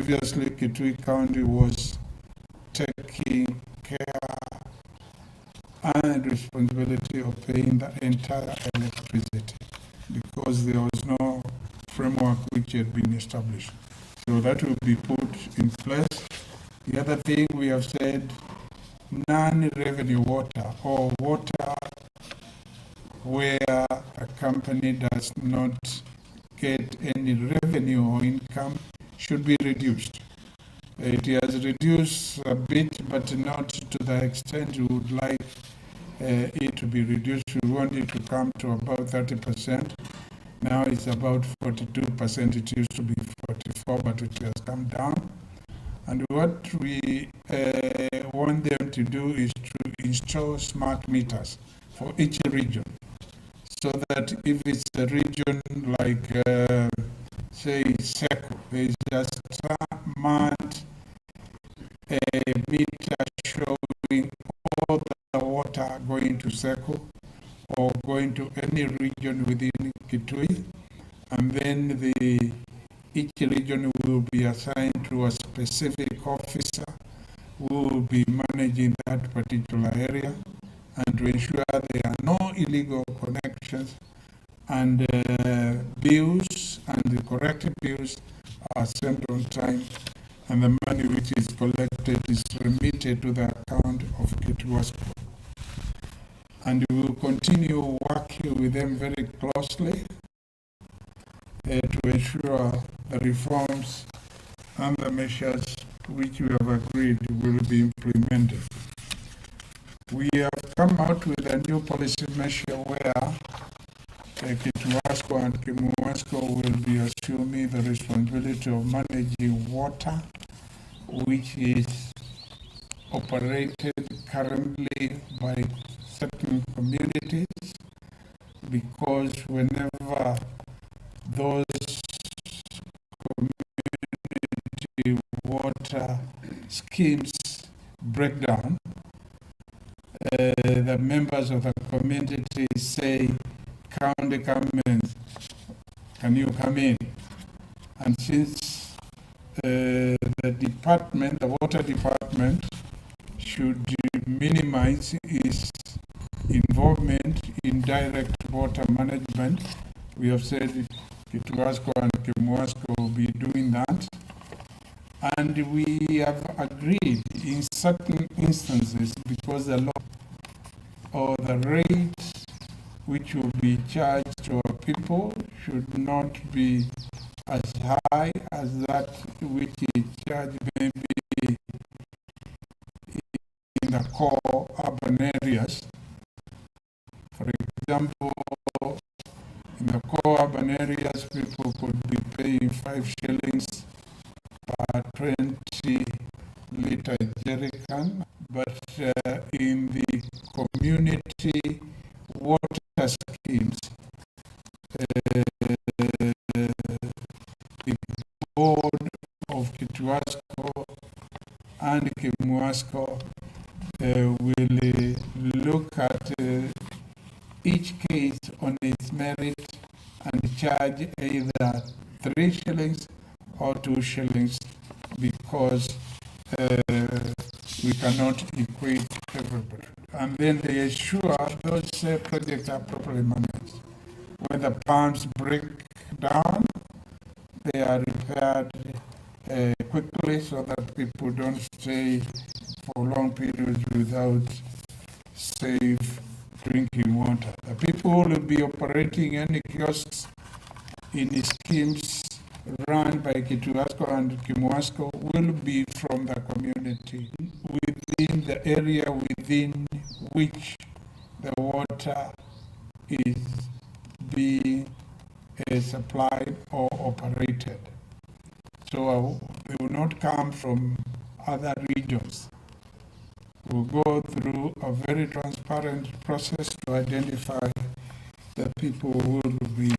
previously Kitui County was taking care and responsibility of paying the entire electricity because there was no framework which had been established. So that will be put in place. The other thing we have said, non-revenue water or water where a company does not get any revenue or income should be reduced. It has reduced a bit, but not to the extent we would like it to be reduced. We want it to come to about 30%. Now it's about 42%. It used to be 44%, but it has come down. And what we want them to do is to install smart meters for each region, so that if it's a region like, say, Seco, there is a smart meter showing all the water going to Seco or going to any region within Kitui, and then each region will be assigned to a specific officer who will be managing that particular area, and to ensure there are no illegal connections, and bills and the corrected bills are sent on time, and the money which is collected is remitted to the account of Kituasco. And we will continue working with them very closely to ensure the reforms and the measures which we have agreed will be implemented. We have come out with a new policy measure where Kituasco and Kimuasco will be assuming the responsibility of managing water, which is operated currently by certain communities, because whenever those community water schemes break down, the members of the community say, county government, can you come in? And since the water department should minimize its involvement in direct water management, we have said Kituasco and Kimuasco will be doing that. And we have agreed in certain instances, because the law or the rates which will be charged to our people should not be as high as that which is charged maybe in the core urban areas. For example, in the core urban areas, people could be paying 5 shillings per 20-liter jerrycan, but in the community water schemes, the board of Kituasco and Kimuasco will look at each case on its merit and charge either 3 shillings or 2 shillings, because we cannot equate everybody. And then they ensure those projects are properly managed. When the pumps break down, they are repaired quickly so that people don't stay for long periods without safe drinking water. The people will be operating any kiosks in schemes run by Kituasco and Kimuasco will be from the community within the area within which the water is being supplied or operated. So they will not come from other regions. We'll go through a very transparent process to identify the people who will be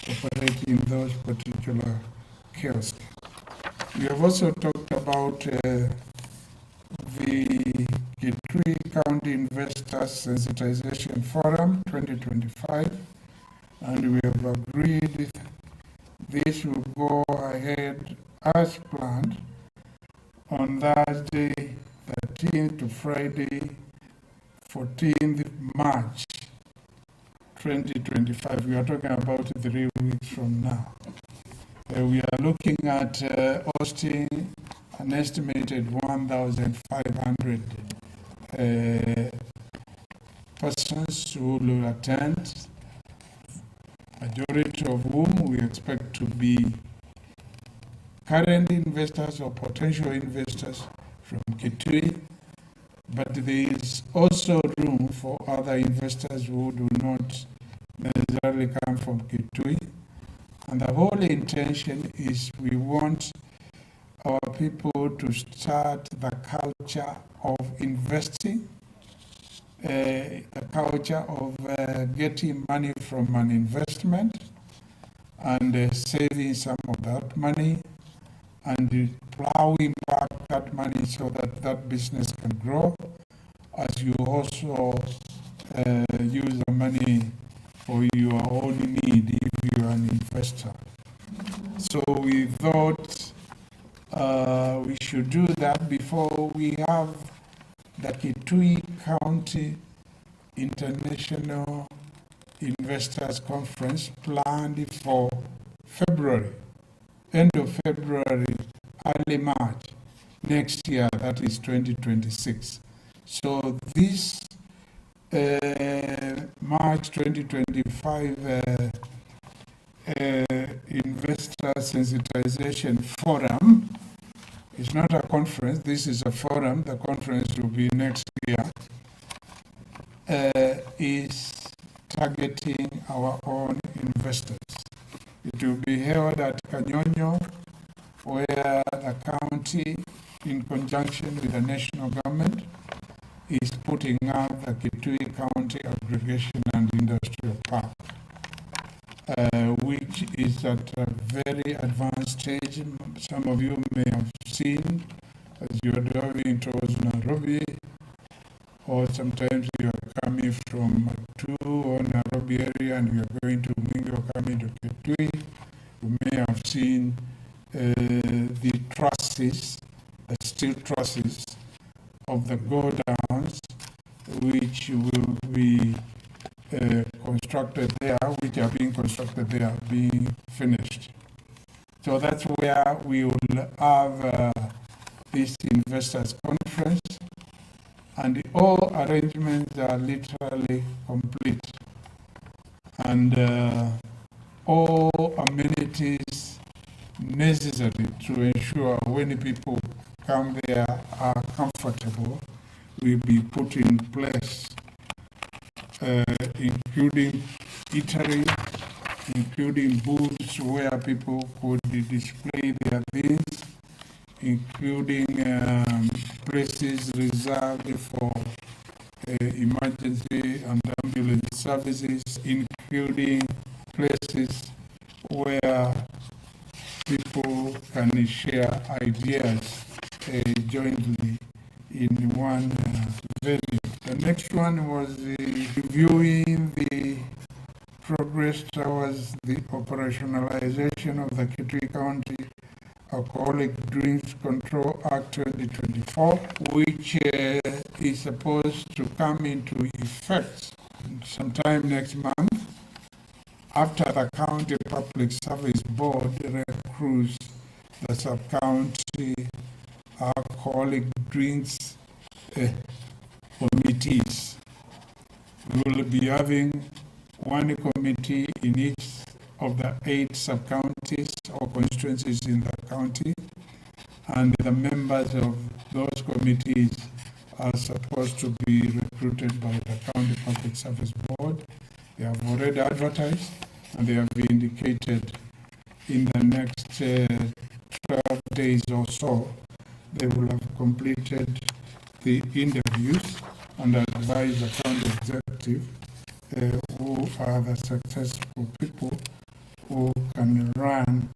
operating those particular kiosks. We have also talked about the Kitui County Investors Sensitization Forum 2025, and we have agreed this will go ahead as planned, on Thursday 13th to Friday 14th March 2025. We are talking about 3 weeks from now. We are looking at hosting an estimated 1,500 persons who will attend, majority of whom we expect to be current investors or potential investors from Kitui, but there is also room for other investors who do not necessarily come from Kitui. And the whole intention is we want our people to start the culture of investing, the culture of getting money from an investment and saving some of that money and plowing back that money so that that business can grow, as you also use the money for your own need if you are an investor. So we thought we should do that before we have the Kitui County International Investors Conference planned for February, end of February, early March next year, that is 2026. So this March 2025 Investor Sensitization Forum is not a conference, this is a forum. The conference will be next year, is targeting our own investors. It will be held at Kanyonyo, where the county, in conjunction with the national government, is putting up the Kitui County Aggregation and Industrial Park, which is at a very advanced stage. Some of you may have seen as you are driving towards Nairobi, or sometimes you are coming from Matu or Nairobi area and you are going to Mingo, coming to Kitui. You may have seen the trusses, the steel trusses of the godowns, which will be constructed there, which are being constructed there, being finished. So that's where we will have this investors conference, and all arrangements are literally complete, and all amenities necessary to ensure when people come there are comfortable will be put in place, including eatery, including booths where people could display their things, including places reserved for emergency and ambulance services, including places where people can share ideas jointly in one venue. The next one was reviewing the progress towards the operationalization of the Kitui County Alcoholic Drinks Control Act 2024, which is supposed to come into effect sometime next month after the County Public Service Board recruits the sub-county alcoholic drinks committees. We will be having one committee in each of the 8 sub-counties or constituencies in the county, and the members of those committees are supposed to be recruited by the County Public Service Board. They have already advertised, and they have indicated in the next 12 days or so they will have completed the interviews and advise the county executive who are the successful people who can run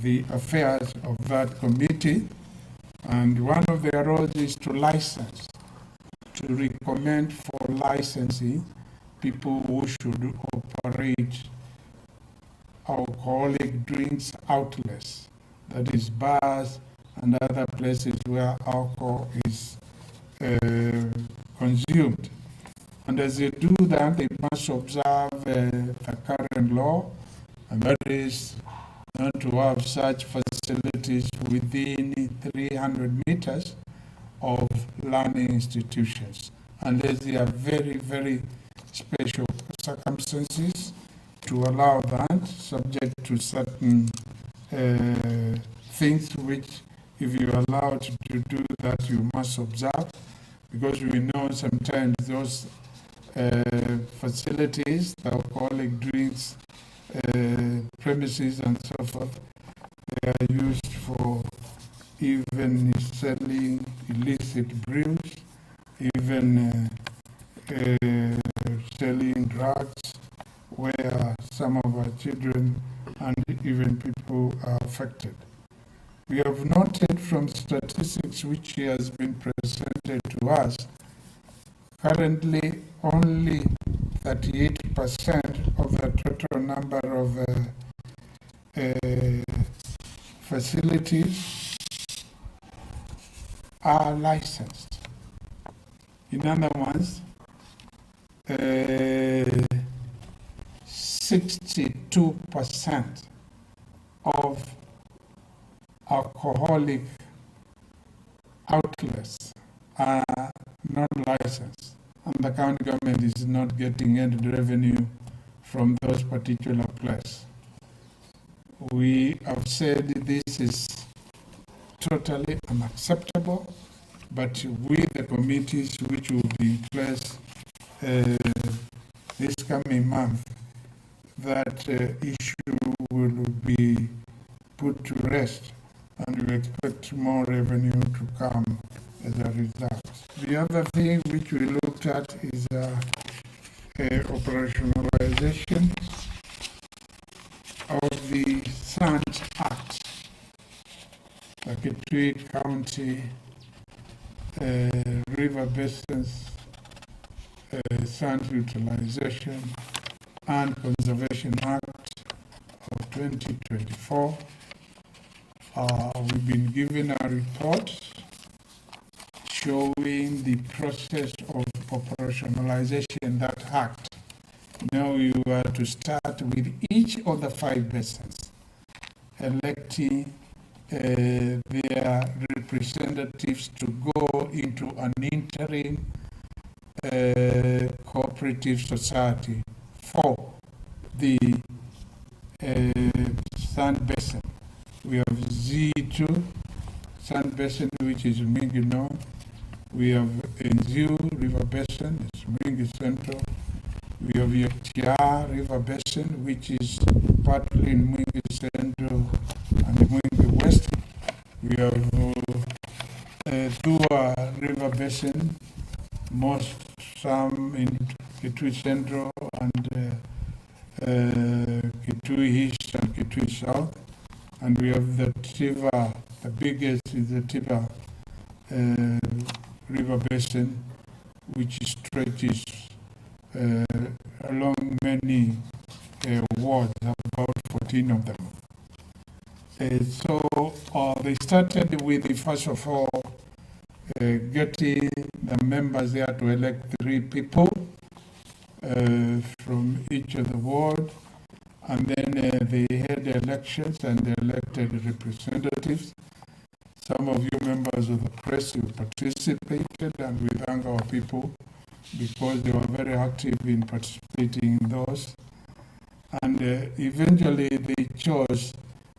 the affairs of that committee. And one of their roles is to license, to recommend for licensing people who should operate alcoholic drinks outlets, that is bars and other places where alcohol is consumed. And as they do that, they must observe the current law, and that is not to have such facilities within 300 meters of learning institutions, unless there are very, very special circumstances to allow that, subject to certain things which, if you are allowed to do that, you must observe, because we know sometimes those facilities, the alcoholic drinks premises and so forth, they are used for even selling illicit brews, even selling drugs, where some of our children and even people are affected. We have noted from statistics which has been presented to us, currently only 38% of the total number of facilities are licensed. In other words, 62% of alcoholic outlets are not licensed, and the county government is not getting any revenue from those particular places. We have said this is totally unacceptable, but with the committees which will be in place this coming month, that issue will be put to rest, and we expect more revenue to come as a result. The other thing which we looked at is operationalization of the Sand Act, the Kitui County River Basins Sand Utilization and Conservation Act of 2024. We've been given a report showing the process of operationalization that act. Now you are to start with each of the 5 basins, electing their representatives to go into an interim cooperative society for the sand basin. We have Z2 sand basin, which is Mingino. We have Nziu River Basin, it's Mingi Central. We have Yaktia River Basin, which is partly in Mingi Central and Mingi West. We have Tua River Basin, some in Kitui Central and Kitui East and Kitui South. And we have the Tiva, the biggest is the Tiva River Basin, which stretches along many wards, about 14 of them. So they started with, first of all, getting the members there to elect 3 people from each of the ward, and then they had elections and they elected representatives. Some of you members of the press, you participated, and we thank our people because they were very active in participating in those. And eventually they chose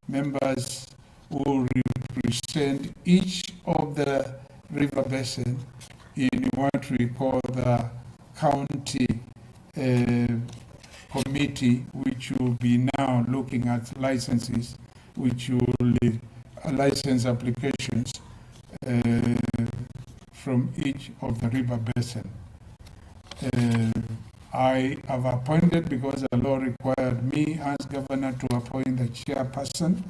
members who represent each of the river basin in what we call the county committee, which will be now looking at licenses, which will license applications from each of the river basin. I have appointed, because the law required me as governor to appoint the chairperson.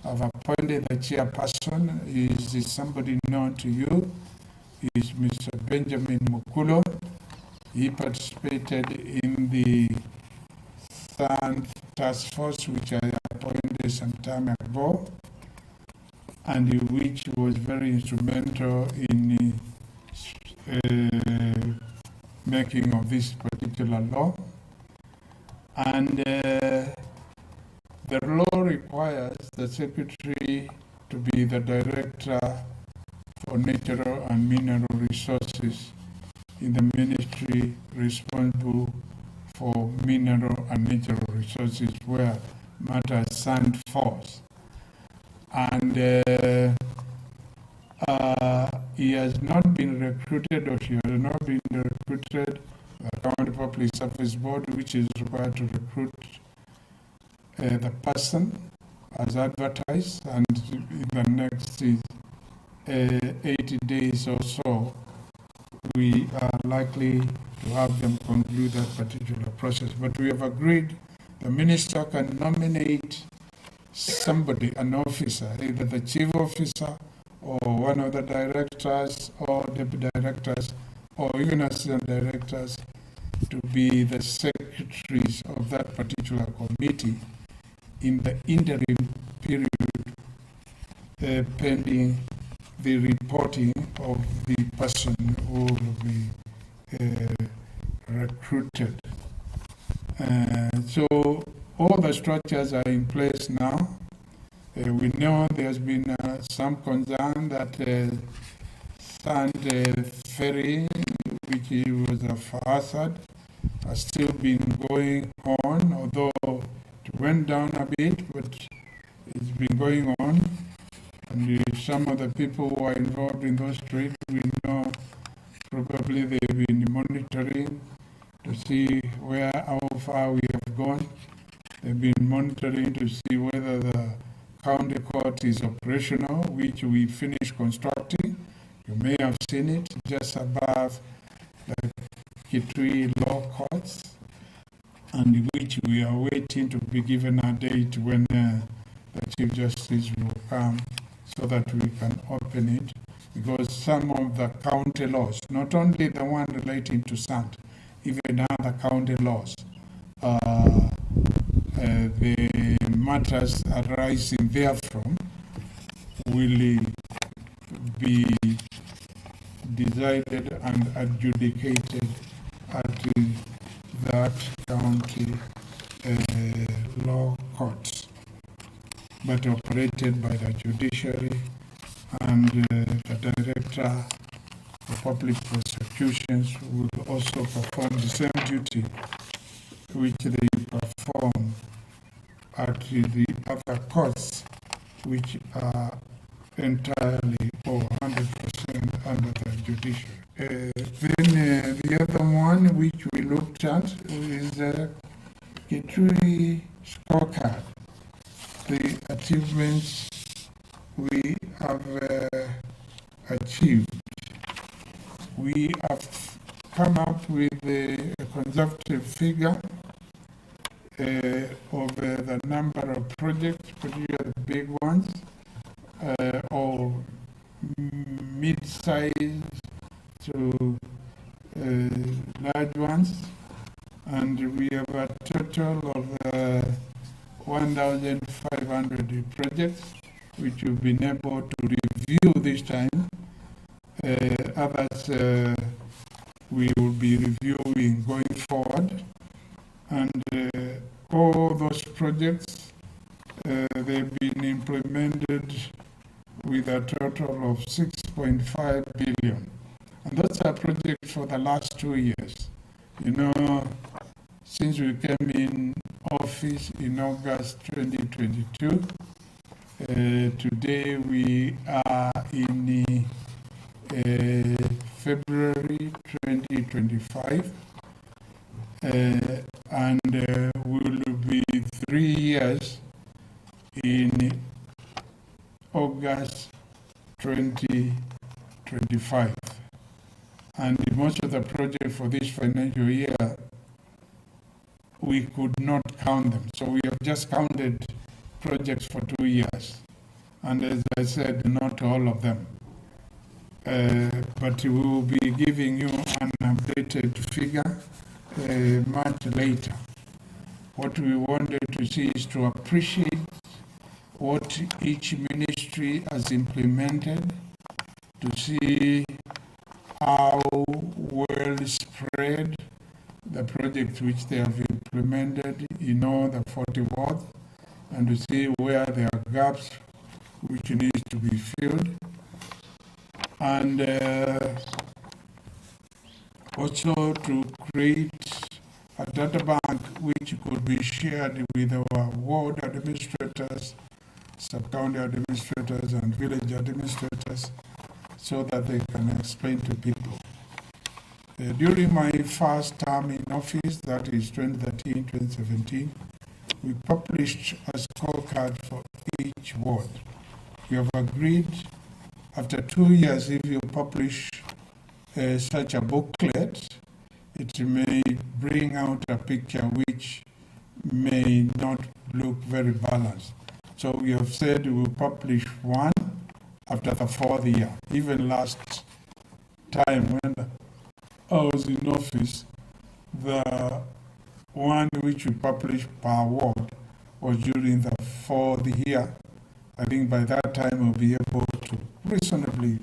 I've appointed the chairperson. Is somebody known to you? Is Mr. Benjamin Mukulo. He participated in the Sand Task Force, which I appointed some time ago, and which was very instrumental in making of this particular law. And the law requires the Secretary to be the Director for Natural and Mineral Resources in the ministry responsible for mineral and natural resources where matters stand forth. And he has not been recruited, or she has not been recruited. The County Public Service Board, which is required to recruit the person as advertised, and in the next 80 days or so, we are likely to have them conclude that particular process. But we have agreed the minister can nominate somebody, an officer, either the chief officer or one of the directors or deputy directors or even assistant directors to be the secretaries of that particular committee in the interim period pending the reporting of the person who will be recruited. So all the structures are in place now. We know there's been some concern that sand ferry, which was a hazard, has still been going on, although it went down a bit, but it's been going on. And some of the people who are involved in those trades, we know probably they've been monitoring to see how far we have gone. They've been monitoring to see whether the county court is operational, which we finished constructing. You may have seen it just above the Kitui Law Courts, and which we are waiting to be given a date when the Chief Justice will come so that we can open it, because some of the county laws, not only the one relating to sand, even other county laws, the matters arising therefrom will be decided and adjudicated at that county law courts, but operated by the judiciary, and the director of public prosecutions will also perform the same duty which they perform at the other courts, which are entirely or 100% under the judiciary. Then the other one which we looked at is the Kitui scorecard, the achievements we have achieved. We have come up with a conservative figure of the number of projects, particularly the big ones, or mid-size to large ones, and we have a total of 1,500 projects which we've been able to review this time. Others we will be reviewing going forward, and all those projects they've been implemented with a total of 6.5 billion, and that's a project for the last 2 years. You know, since we came in office in August 2022, today we are in February 2025, and we will be 3 years in August 2025. And most of the projects for this financial year, we could not count them. So we have just counted projects for 2 years. And as I said, not all of them. But we will be giving you an updated figure much later. What we wanted to see is to appreciate what each ministry has implemented, to see how well spread the projects which they have implemented in all the 40 wards, and to see where there are gaps which need to be filled, and also to create a data bank which could be shared with our ward administrators, sub-county administrators, and village administrators, so that they can explain to people. During my first term in office, that is 2013-2017, we published a scorecard for each ward. We have agreed, after 2 years, if you publish such a booklet, it may bring out a picture which may not look very balanced. So we have said we will publish one after the 4th year. Even last time when I was in office, the one which we published per ward was during the 4th year. I think by that time we'll be able to reasonably